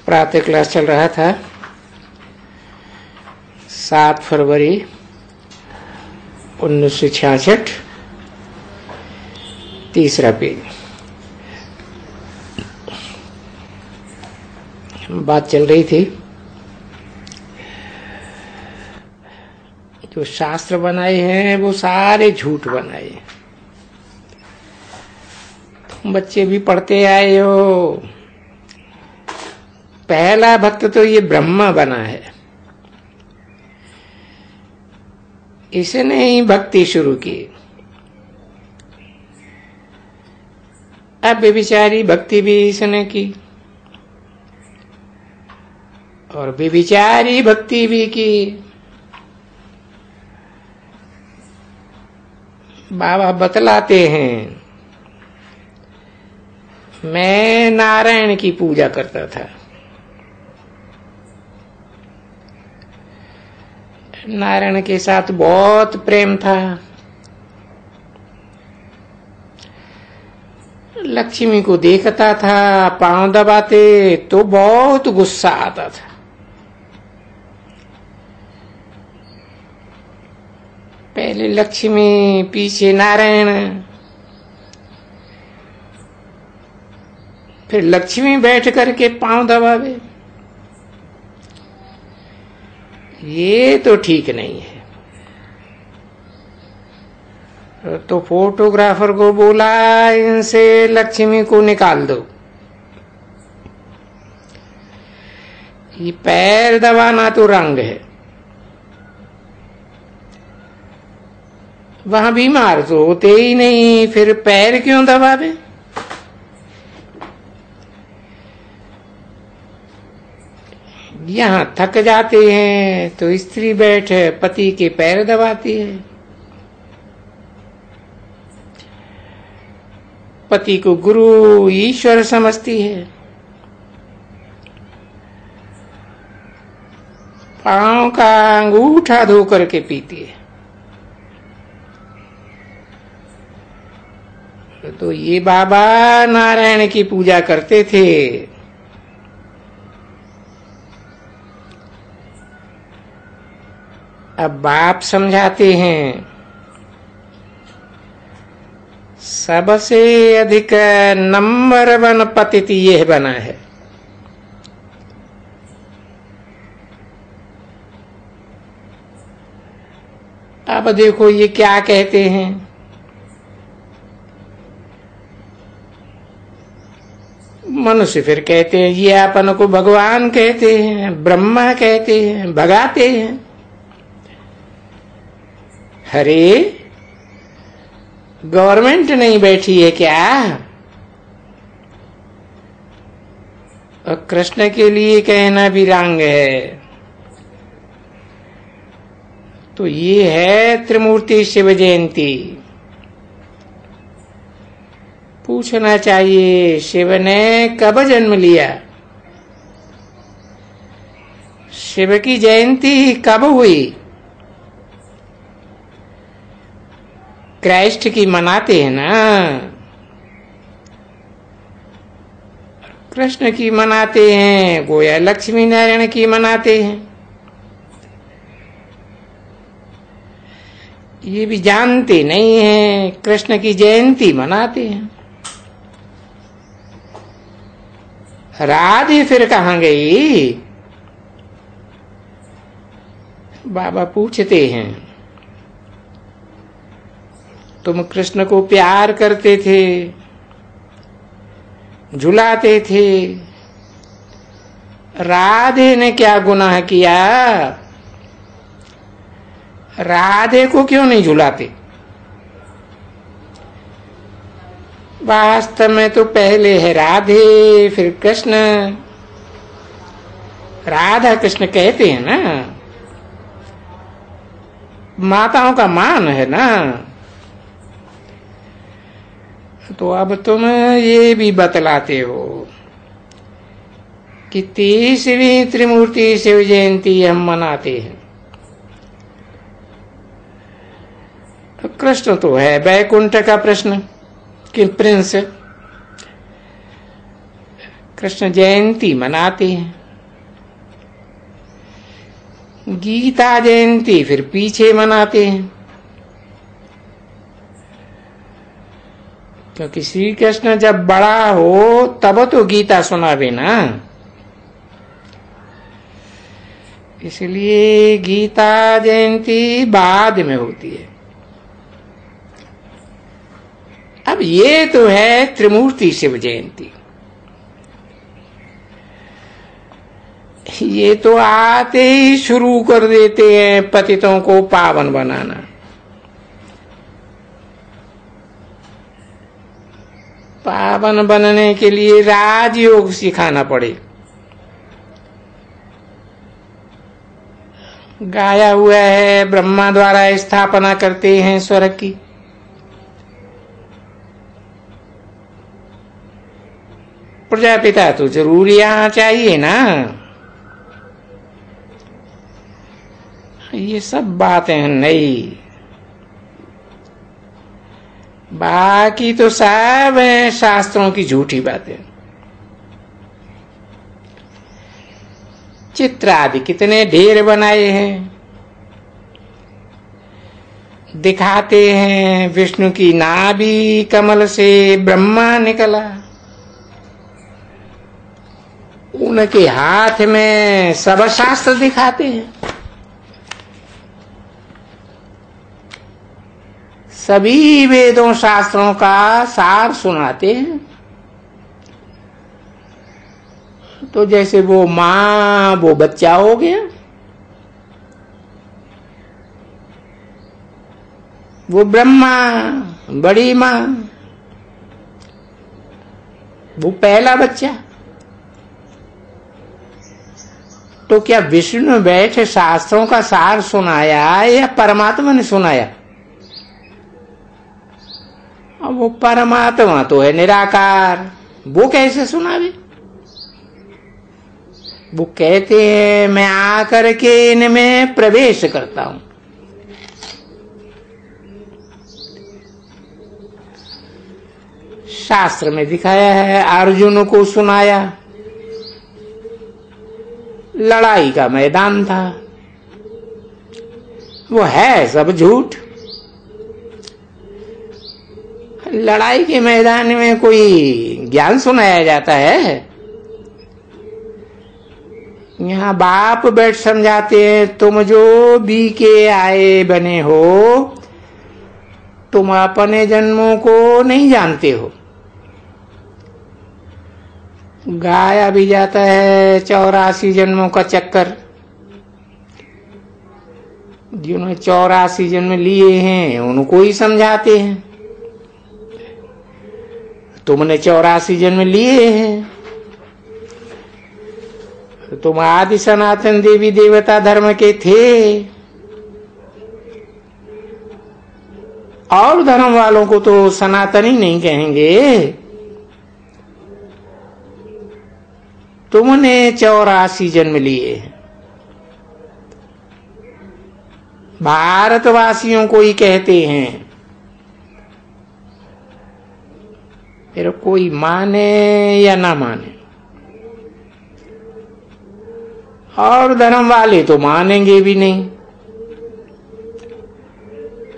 प्रातः क्लास चल रहा था। 7 फरवरी 1966, तीसरा पेज। बात चल रही थी जो शास्त्र बनाए हैं वो सारे झूठ बनाए हैं। तुम बच्चे भी पढ़ते आए हो। पहला भक्त तो ये ब्रह्मा बना है, इसने ही भक्ति शुरू की। अब व्यभिचारी भक्ति भी इसने की और व्यभिचारी भक्ति भी की। बाबा बतलाते हैं, मैं नारायण की पूजा करता था। नारायण के साथ बहुत प्रेम था। लक्ष्मी को देखता था, पांव दबाते तो बहुत गुस्सा आता था। पहले लक्ष्मी, पीछे नारायण। फिर लक्ष्मी बैठ करके पांव दबावे, ये तो ठीक नहीं है। तो फोटोग्राफर को बोला, इनसे लक्ष्मी को निकाल दो। ये पैर दबाना तो रंग है। वहां बीमार तो होते ही नहीं, फिर पैर क्यों दबावे? यहां थक जाते हैं तो स्त्री बैठ पति के पैर दबाती है। पति को गुरु ईश्वर समझती है। पांव का अंगूठा धो करके पीती है। तो ये बाबा नारायण की पूजा करते थे। अब बाप समझाते हैं, सबसे अधिक नंबर 1 पतित यह बना है। अब देखो ये क्या कहते हैं। मनुष्य फिर कहते हैं, ये अपन को भगवान कहते हैं, ब्रह्मा कहते हैं, भगाते हैं। अरे गवर्नमेंट नहीं बैठी है क्या? और कृष्ण के लिए कहना भी रंग है। तो ये है त्रिमूर्ति शिव जयंती। पूछना चाहिए, शिव ने कब जन्म लिया? शिव की जयंती कब हुई? क्राइस्ट की मनाते हैं ना, कृष्ण की मनाते हैं, गोया लक्ष्मी नारायण की मनाते हैं। ये भी जानते नहीं हैं, कृष्ण की जयंती मनाते हैं। राधे फिर कहाँ गई? बाबा पूछते हैं, तुम कृष्ण को प्यार करते थे, झुलाते थे, राधे ने क्या गुनाह किया? राधे को क्यों नहीं झुलाते? वास्तव में तो पहले है राधे, फिर कृष्ण। राधा कृष्ण कहते हैं ना, माताओं का मान है ना। तो अब तुम ये भी बतलाते हो कि 30वीं त्रिमूर्ति शिव जयंती हम मनाते हैं। तो कृष्ण तो है वैकुंठ का प्रश्न कि प्रिंस, कृष्ण जयंती मनाते हैं। गीता जयंती फिर पीछे मनाते हैं, क्योंकि श्री कृष्ण जब बड़ा हो तब तो गीता सुनावे ना, इसलिए गीता जयंती बाद में होती है। अब ये तो है त्रिमूर्ति शिव जयंती, ये तो आते ही शुरू कर देते हैं पतितों को पावन बनाना। पावन बनने के लिए राजयोग सिखाना पड़े। गाया हुआ है, ब्रह्मा द्वारा स्थापना करते हैं स्वर्ग की, प्रजापिता तो जरूर यहां चाहिए ना। ये सब बातें नहीं, बाकी तो सब है शास्त्रों की झूठी बातें। चित्र आदि कितने ढेर बनाए हैं, दिखाते हैं विष्णु की नाभि कमल से ब्रह्मा निकला, उनके हाथ में सब शास्त्र दिखाते हैं, सभी वेदों शास्त्रों का सार सुनाते हैं। तो जैसे वो माँ वो बच्चा हो गया, वो ब्रह्मा बड़ी माँ, वो पहला बच्चा। तो क्या विष्णु बैठे शास्त्रों का सार सुनाया या परमात्मा ने सुनाया? अब वो परमात्मा तो है निराकार, वो कैसे सुनावे? वो कहते हैं मैं आकर के इनमें प्रवेश करता हूं। शास्त्र में दिखाया है, अर्जुन को सुनाया, लड़ाई का मैदान था, वो है सब झूठ। लड़ाई के मैदान में कोई ज्ञान सुनाया जाता है? यहाँ बाप बैठ समझाते हैं, तुम जो बी के आए बने हो, तुम अपने जन्मों को नहीं जानते हो। गाया भी जाता है 84 जन्मों का चक्कर, जिन्होंने 84 जन्म लिए हैं उनको ही समझाते हैं, तुमने 84 जन्म लिए हैं, तुम आदि सनातन देवी देवता धर्म के थे। और धर्म वालों को तो सनातनी नहीं कहेंगे। तुमने 84 जन्म लिए हैं, भारतवासियों को ही कहते हैं। फिर कोई माने या ना माने, और धर्म वाले तो मानेंगे भी नहीं।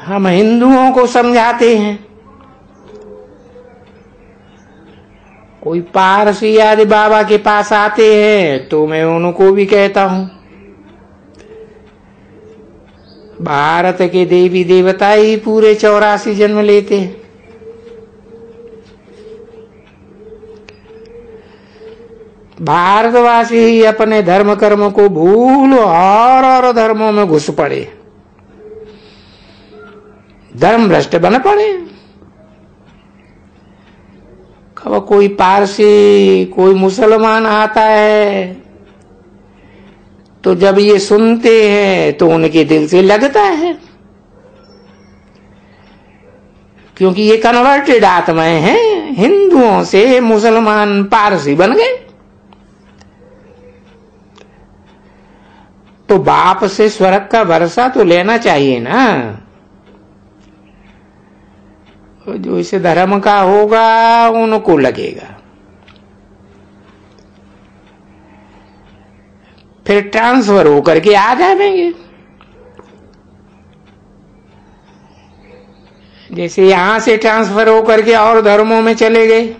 हम हिंदुओं को समझाते हैं, कोई पारसी आदि बाबा के पास आते हैं तो मैं उनको भी कहता हूं, भारत के देवी देवता ही पूरे 84 जन्म लेते हैं। भारतवासी ही अपने धर्म कर्म को भूल और धर्मों में घुस पड़े, धर्म भ्रष्ट बन पड़े। कब कोई पारसी कोई मुसलमान आता है तो जब ये सुनते हैं तो उनके दिल से लगता है, क्योंकि ये कन्वर्टेड आत्माएं हैं, हिंदुओं से मुसलमान पारसी बन गए। तो बाप से स्वर्ग का भरोसा तो लेना चाहिए ना। जो इसे धर्म का होगा उनको लगेगा, फिर ट्रांसफर होकर के आ जाएंगे। जैसे यहां से ट्रांसफर होकर के और धर्मों में चले गए,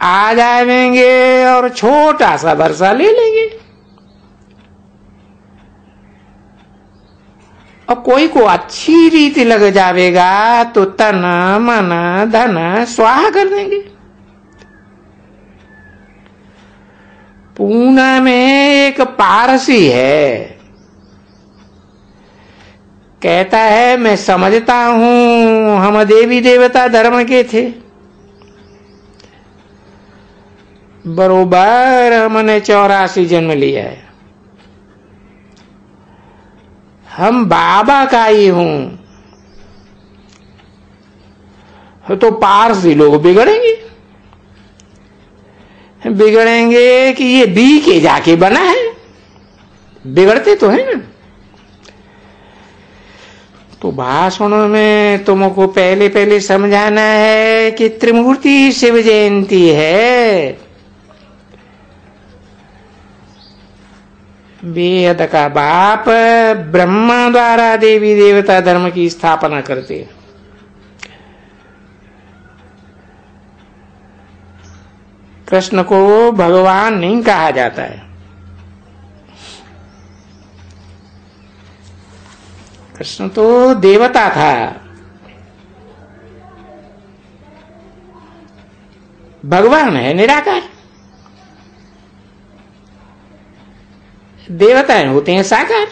आ जाएंगे और छोटा सा वर्षा ले लेंगे। और कोई को अच्छी रीति लग जाएगा तो तन मन धन स्वाहा कर देंगे। पूना में एक पारसी है, कहता है मैं समझता हूं हम देवी देवता धर्म के थे, बरोबर हमने 84 जन्म लिया है, हम बाबा का ही हूं। तो पारसी लोग बिगड़ेंगे कि ये बी के जाके बना है, बिगड़ते तो है ना। तो भाषण में तुमको पहले पहले समझाना है कि त्रिमूर्ति शिव जयंती है, वेद का बाप ब्रह्मा द्वारा देवी देवता धर्म की स्थापना करते हैं। कृष्ण को भगवान नहीं कहा जाता है, कृष्ण तो देवता था, भगवान है निराकार, देवताएं होते हैं साकार।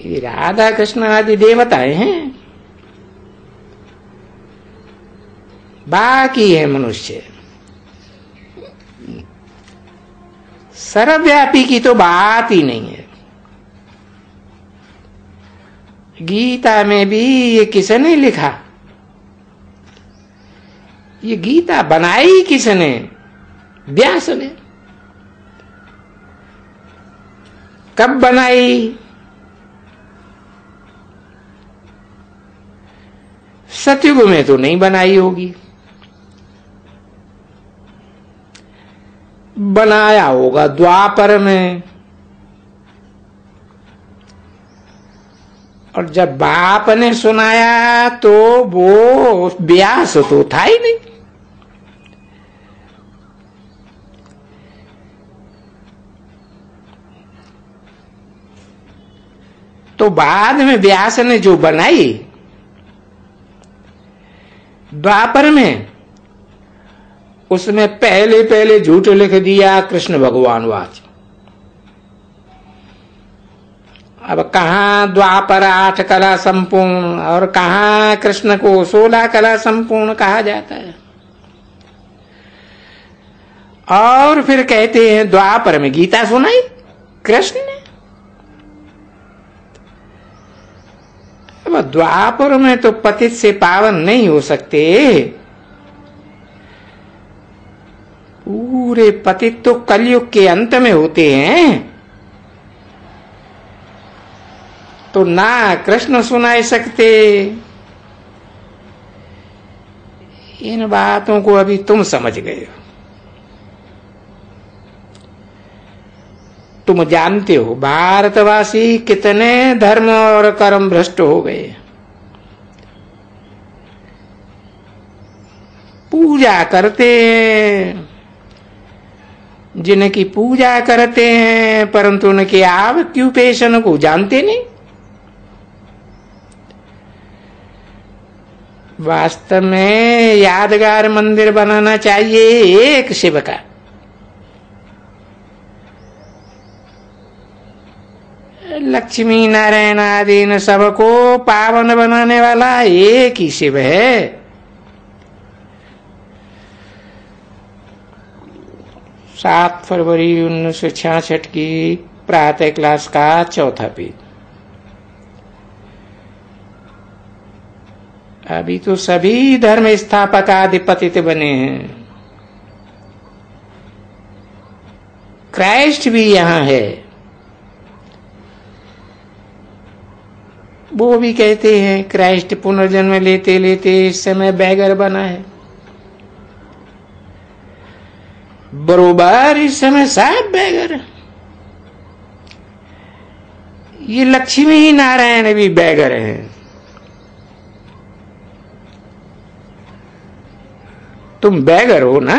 ये राधा कृष्ण आदि देवताएं हैं, बाकी है मनुष्य। सर्वव्यापी की तो बात ही नहीं है। गीता में भी ये किसने लिखा? ये गीता बनाई किसने? व्यास ने। कब बनाई? सतयुग में तो नहीं बनाई होगी, बनाया होगा द्वापर में। और जब बाप ने सुनाया तो वो व्यास तो था ही नहीं। तो बाद में व्यास ने जो बनाई द्वापर में, उसमें पहले पहले झूठ लिख दिया कृष्ण भगवान वाच। अब कहां द्वापर 8 कला संपूर्ण और कहां कृष्ण को 16 कला संपूर्ण कहा जाता है। और फिर कहते हैं द्वापर में गीता सुनाई कृष्ण ने। अब द्वापर में तो पतित से पावन नहीं हो सकते, पूरे पतित तो कलयुग के अंत में होते हैं। तो ना कृष्ण सुनाए सकते। इन बातों को अभी तुम समझ गए हो। तुम जानते हो भारतवासी कितने धर्म और कर्म भ्रष्ट हो गए। पूजा करते हैं, जिनकी पूजा करते हैं, परंतु उनके ऑक्यूपेशन को जानते नहीं। वास्तव में यादगार मंदिर बनाना चाहिए एक शिव का। लक्ष्मी नारायण आदि इन सबको पावन बनाने वाला एक ही शिव है। 7 फरवरी 1966 की प्रातः क्लास का 4था पेज। अभी तो सभी धर्म स्थापक आदि पतित बने हैं। क्राइस्ट भी यहां है, वो भी कहते हैं क्राइस्ट पुनर्जन्म लेते लेते इस समय बैगर बना है। बरोबर इस समय सब बैगर है। ये लक्ष्मी नारायण भी बैगर हैं। तुम बैगर हो ना।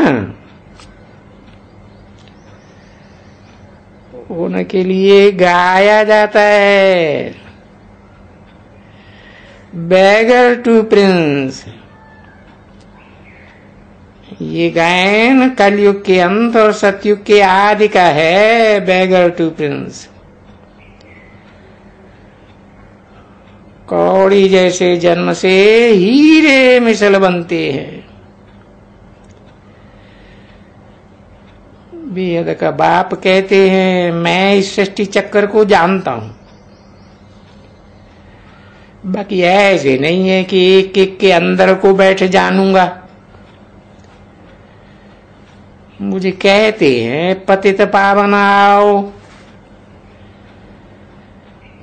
उनके लिए गाया जाता है बैगर टू प्रिंस। ये गायन कलयुग के अंत और सतयुग के आदि का है। Beggar to prince. कौड़ी जैसे जन्म से हीरे मिसल बनते हैं। वेद का बाप कहते हैं मैं इस सृष्टि चक्कर को जानता हूं। बाकी ऐसे नहीं है कि एक एक के अंदर को बैठ जानूंगा। मुझे कहते हैं पतित पावन आओ।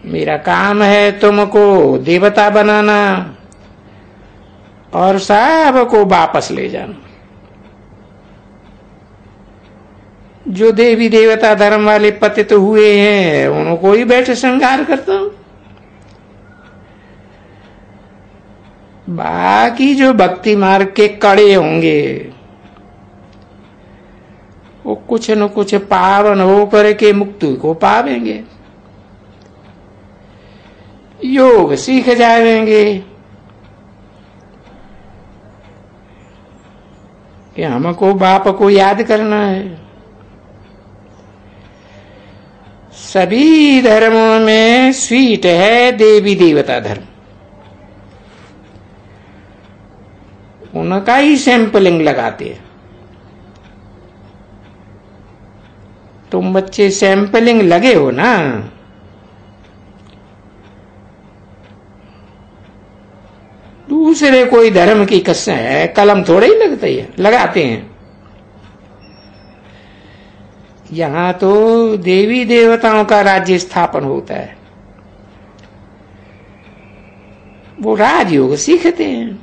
मेरा काम है तुमको देवता बनाना और सबको वापस ले जाना। जो देवी देवता धर्म वाले पतित हुए हैं उनको ही बैठ श्रृंगार करता हूं। बाकी जो भक्ति मार्ग के कड़े होंगे वो कुछ न कुछ पावन होकर के मुक्ति को पावेंगे, योग सीख जाएंगे कि हमको बाप को याद करना है। सभी धर्मों में स्वीट है देवी देवता धर्म। उनका ही सैंपलिंग लगाते हैं। तुम बच्चे सैंपलिंग लगे हो ना। दूसरे कोई धर्म की कसम है कलम थोड़े ही लगते हैं, लगाते हैं। यहां तो देवी देवताओं का राज्य स्थापन होता है। वो राजयोग सीखते हैं।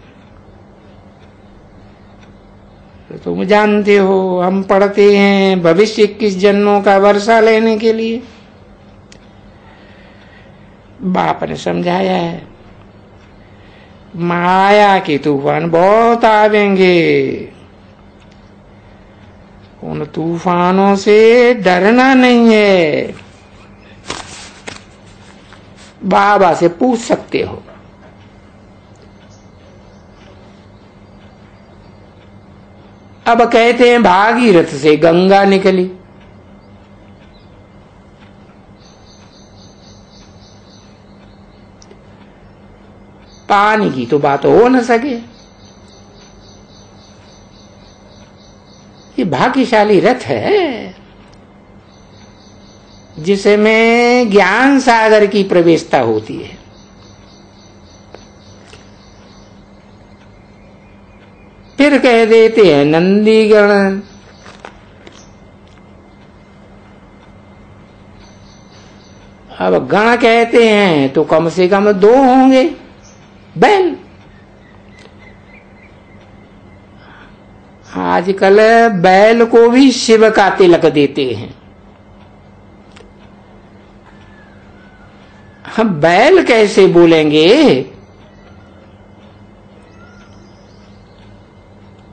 तो तुम जानते हो हम पढ़ते हैं भविष्य 21 जन्मों का वर्षा लेने के लिए। बाप ने समझाया है माया के तूफान बहुत आवेंगे। उन तूफानों से डरना नहीं है। बाबा से पूछ सकते हो। अब कहते हैं भागीरथ से गंगा निकली। पानी की तो बात हो न सके। ये भाग्यशाली रथ है जिसमें ज्ञान सागर की प्रवेशता होती है। फिर कह देते हैं नंदीगण। अब गण कहते हैं तो कम से कम 2 होंगे बैल। आजकल बैल को भी शिव का तिलक देते हैं। हम बैल कैसे बोलेंगे?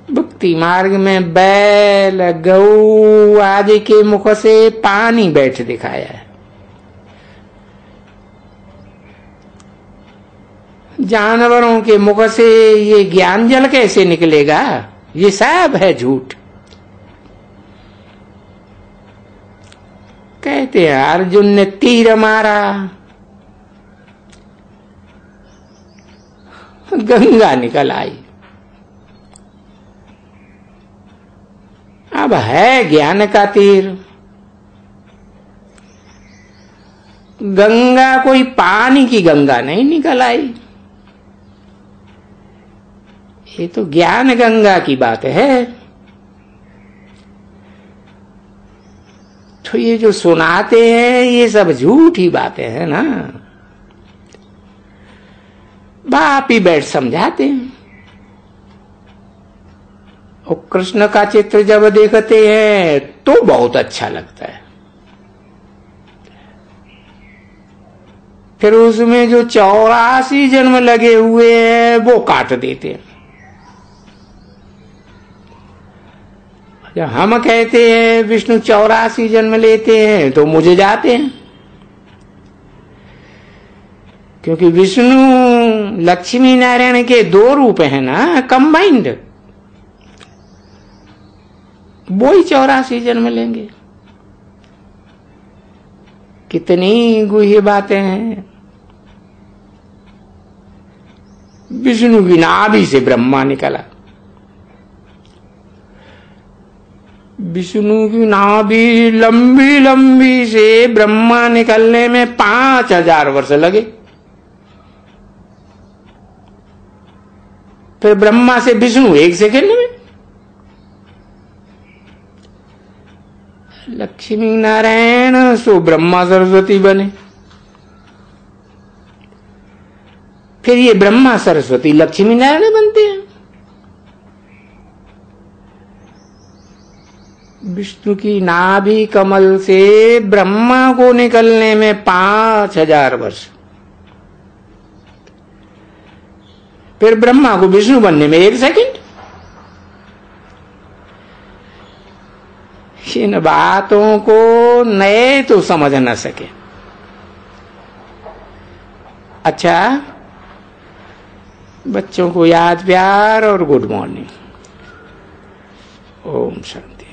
भक्ति मार्ग में बैल गऊ आदि के मुख से पानी बैठ दिखाया है। जानवरों के मुख से ये ज्ञान जल कैसे निकलेगा? ये सब है झूठ। कहते हैं अर्जुन ने तीर मारा, गंगा निकल आई। अब है ज्ञान का तीर। गंगा कोई पानी की गंगा नहीं निकल आई। ये तो ज्ञान गंगा की बात है। तो ये जो सुनाते हैं ये सब झूठी बातें हैं ना। बाप ही बैठ समझाते हैं। और कृष्ण का चित्र जब देखते हैं तो बहुत अच्छा लगता है। फिर उसमें जो 84 जन्म लगे हुए हैं वो काट देते हैं। जब हम कहते हैं विष्णु 84 जन्म लेते हैं तो मुझे जाते हैं, क्योंकि विष्णु लक्ष्मी नारायण के 2 रूप हैं ना, कंबाइंड, वो ही 84 जन्म लेंगे। कितनी गुह्य बातें हैं। विष्णु की नाभि से ब्रह्मा निकला। विष्णु की नाभि लंबी लंबी से ब्रह्मा निकलने में 5000 वर्ष लगे। फिर ब्रह्मा से विष्णु 1 सेकंड में। लक्ष्मी नारायण सो ब्रह्मा सरस्वती बने। फिर ये ब्रह्मा सरस्वती लक्ष्मी नारायण बनते हैं। विष्णु की नाभि कमल से ब्रह्मा को निकलने में 5000 वर्ष। फिर ब्रह्मा को विष्णु बनने में 1 सेकंड। इन बातों को नए तो समझ न सके। अच्छा, बच्चों को याद प्यार और गुड मॉर्निंग। ओम शांति।